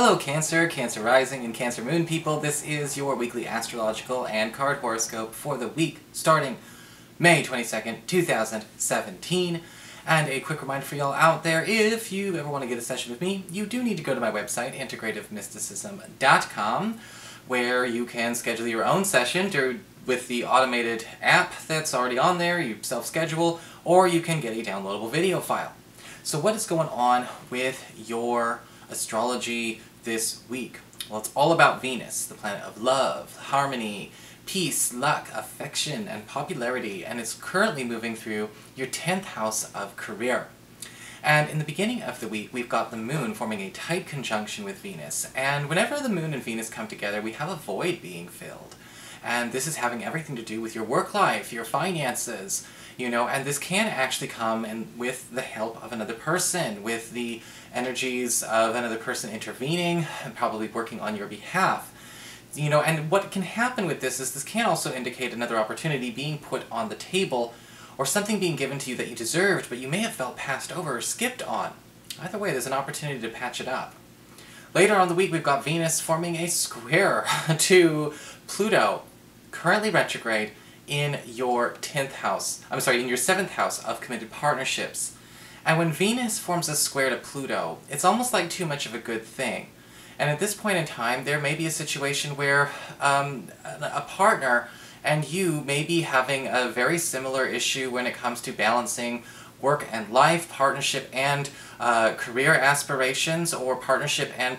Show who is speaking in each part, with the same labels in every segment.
Speaker 1: Hello Cancer, Cancer Rising, and Cancer Moon people. This is your weekly astrological and card horoscope for the week starting May 22nd, 2017. And a quick reminder for y'all out there, if you ever want to get a session with me, you do need to go to my website, integrativemysticism.com, where you can schedule your own session with the automated app that's already on there. You self-schedule, or you can get a downloadable video file. So what is going on with your astrology this week? Well, it's all about Venus, the planet of love, harmony, peace, luck, affection, and popularity, and it's currently moving through your 10th house of career. And in the beginning of the week, we've got the moon forming a tight conjunction with Venus, and whenever the moon and Venus come together, we have a void being filled. And this is having everything to do with your work life, your finances, and this can actually come with the help of another person, with the energies of another person intervening and probably working on your behalf. And what can happen with this is this can also indicate another opportunity being put on the table, or something being given to you that you deserved, but you may have felt passed over or skipped on. Either way, there's an opportunity to patch it up. Later on in the week, we've got Venus forming a square to Pluto, currently retrograde, in your 7th house of committed partnerships. And when Venus forms a square to Pluto, it's almost like too much of a good thing. And at this point in time, there may be a situation where a partner and you may be having a very similar issue when it comes to balancing work and life, partnership and career aspirations, or partnership and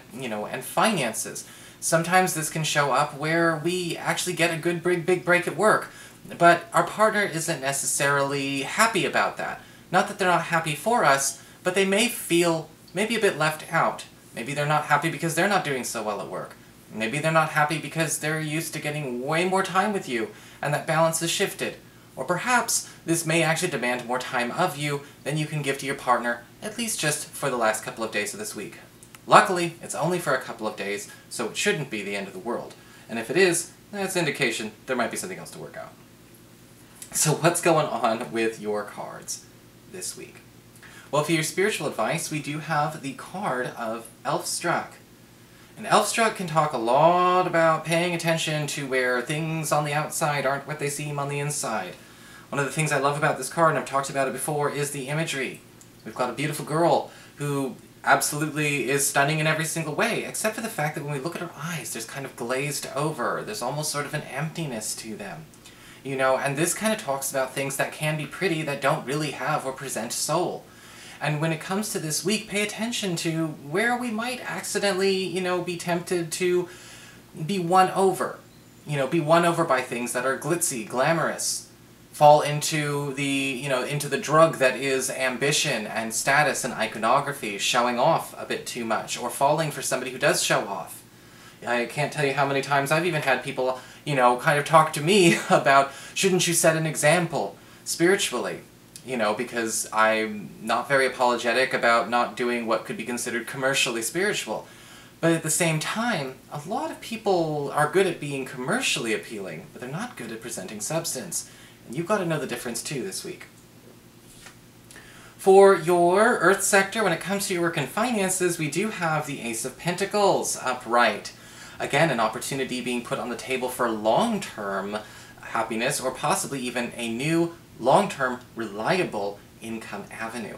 Speaker 1: finances. Sometimes this can show up where we actually get a good big break at work, but our partner isn't necessarily happy about that. Not that they're not happy for us, but they may feel maybe a bit left out. Maybe they're not happy because they're not doing so well at work. Maybe they're not happy because they're used to getting way more time with you, and that balance is shifted. Or perhaps this may actually demand more time of you than you can give to your partner, at least just for the last couple of days of this week. Luckily, it's only for a couple of days, so it shouldn't be the end of the world. And if it is, that's an indication there might be something else to work out. So what's going on with your cards this week? Well, for your spiritual advice, we do have the card of Elf-Struck. And Elf-Struck can talk a lot about paying attention to where things on the outside aren't what they seem on the inside. One of the things I love about this card, and I've talked about it before, is the imagery. We've got a beautiful girl who absolutely is stunning in every single way, except for the fact that when we look at her eyes, there's kind of glazed over. There's almost sort of an emptiness to them. And this kind of talks about things that can be pretty that don't really have or present soul. And when it comes to this week, pay attention to where we might accidentally, be tempted to be won over. Be won over by things that are glitzy, glamorous. Fall into the, into the drug that is ambition and status and iconography, showing off a bit too much, or falling for somebody who does show off. I can't tell you how many times I've even had people, kind of talk to me about, shouldn't you set an example spiritually? Because I'm not very apologetic about not doing what could be considered commercially spiritual. But at the same time, a lot of people are good at being commercially appealing, but they're not good at presenting substance. And you've got to know the difference too this week. For your Earth sector, when it comes to your work and finances, we do have the Ace of Pentacles upright. Again, an opportunity being put on the table for long-term happiness, or possibly even a new long-term, reliable income avenue.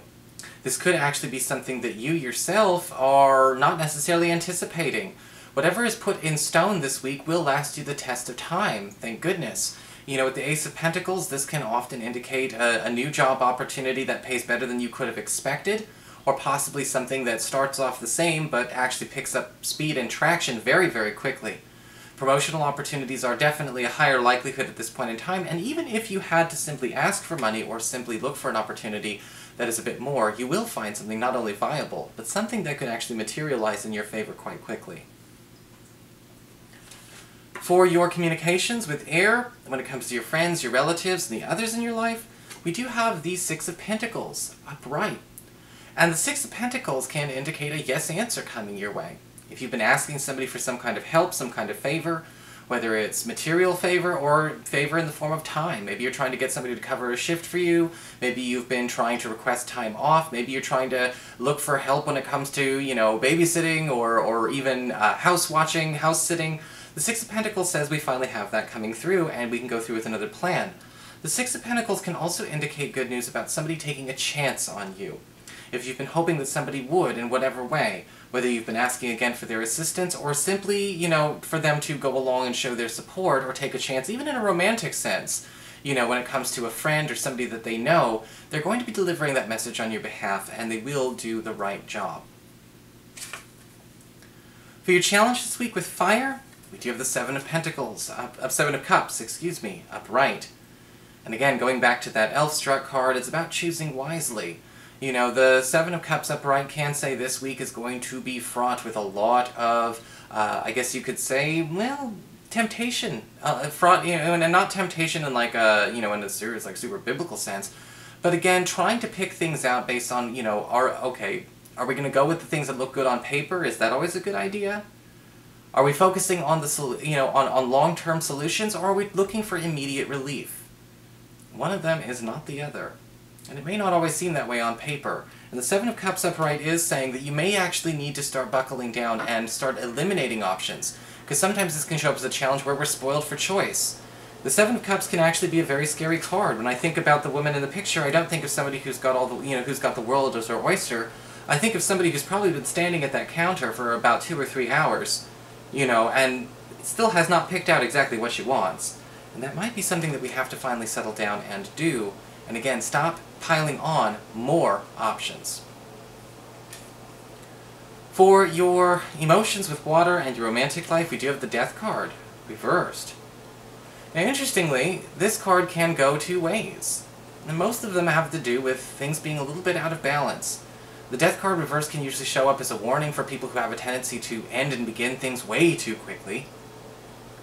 Speaker 1: This could actually be something that you yourself are not necessarily anticipating. Whatever is put in stone this week will last you the test of time, thank goodness. With the Ace of Pentacles, this can often indicate a new job opportunity that pays better than you could have expected, or possibly something that starts off the same but actually picks up speed and traction very, very quickly. Promotional opportunities are definitely a higher likelihood at this point in time, and even if you had to simply ask for money or simply look for an opportunity that is a bit more, you will find something not only viable, but something that could actually materialize in your favor quite quickly. For your communications with air, when it comes to your friends, your relatives, and the others in your life, we do have the Six of Pentacles upright. And the Six of Pentacles can indicate a yes answer coming your way. If you've been asking somebody for some kind of help, some kind of favor, whether it's material favor or favor in the form of time. Maybe you're trying to get somebody to cover a shift for you, maybe you've been trying to request time off, maybe you're trying to look for help when it comes to, you know, babysitting or even house watching, house sitting. The Six of Pentacles says we finally have that coming through and we can go through with another plan. The Six of Pentacles can also indicate good news about somebody taking a chance on you. If you've been hoping that somebody would in whatever way, whether you've been asking again for their assistance or simply, you know, for them to go along and show their support or take a chance, even in a romantic sense, you know, when it comes to a friend or somebody that they know, they're going to be delivering that message on your behalf and they will do the right job. For your challenge this week with fire, we do have the Seven of Pentacles, Seven of Cups, excuse me, upright. And again, going back to that elf-struck card, it's about choosing wisely. You know, the Seven of Cups upright can say this week is going to be fraught with a lot of, I guess you could say, well, temptation. Fraught, you know, and not temptation in like a, you know, in a serious, like super biblical sense, but again, trying to pick things out based on, you know, are we going to go with the things that look good on paper? Is that always a good idea? Are we focusing on the, you know, on long-term solutions, or are we looking for immediate relief? One of them is not the other. And it may not always seem that way on paper. And the Seven of Cups upright is saying that you may actually need to start buckling down and start eliminating options. Because sometimes this can show up as a challenge where we're spoiled for choice. The Seven of Cups can actually be a very scary card. When I think about the woman in the picture, I don't think of somebody who's got all the, you know, who's got the world as her oyster. I think of somebody who's probably been standing at that counter for about 2 or 3 hours, you know, and still has not picked out exactly what she wants. And that might be something that we have to finally settle down and do. And again, stop piling on more options. For your emotions with water and your romantic life, we do have the Death card, reversed. Now interestingly, this card can go 2 ways. And most of them have to do with things being a little bit out of balance. The Death card reversed can usually show up as a warning for people who have a tendency to end and begin things way too quickly,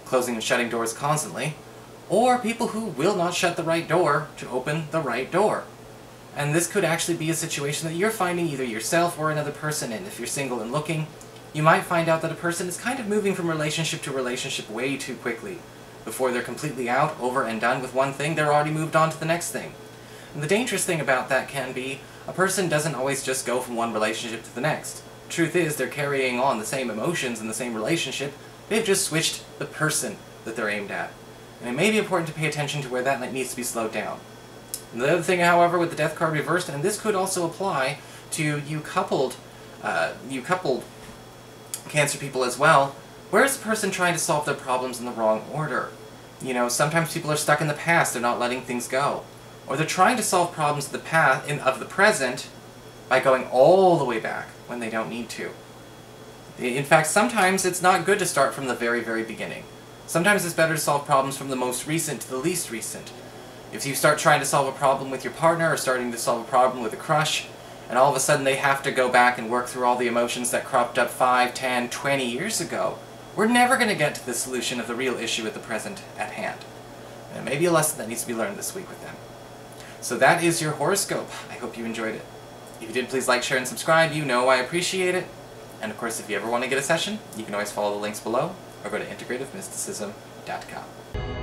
Speaker 1: closing and shutting doors constantly, or people who will not shut the right door to open the right door. And this could actually be a situation that you're finding either yourself or another person in. If you're single and looking, you might find out that a person is kind of moving from relationship to relationship way too quickly. Before they're completely out, over and done with one thing, they're already moved on to the next thing. And the dangerous thing about that can be, a person doesn't always just go from one relationship to the next. Truth is, they're carrying on the same emotions in the same relationship, they've just switched the person that they're aimed at. And it may be important to pay attention to where that needs to be slowed down. And the other thing, however, with the Death card reversed, and this could also apply to you coupled Cancer people as well, where is the person trying to solve their problems in the wrong order? You know, sometimes people are stuck in the past, they're not letting things go. Or they're trying to solve problems of the present by going all the way back when they don't need to. In fact, sometimes it's not good to start from the very, very beginning. Sometimes it's better to solve problems from the most recent to the least recent. If you start trying to solve a problem with your partner or starting to solve a problem with a crush, and all of a sudden they have to go back and work through all the emotions that cropped up 5, 10, 20 years ago, we're never going to get to the solution of the real issue at the present at hand. And it may be a lesson that needs to be learned this week with them. So that is your horoscope. I hope you enjoyed it. If you did, please like, share, and subscribe. You know I appreciate it. And of course, if you ever want to get a session, you can always follow the links below, or go to integrativemysticism.com.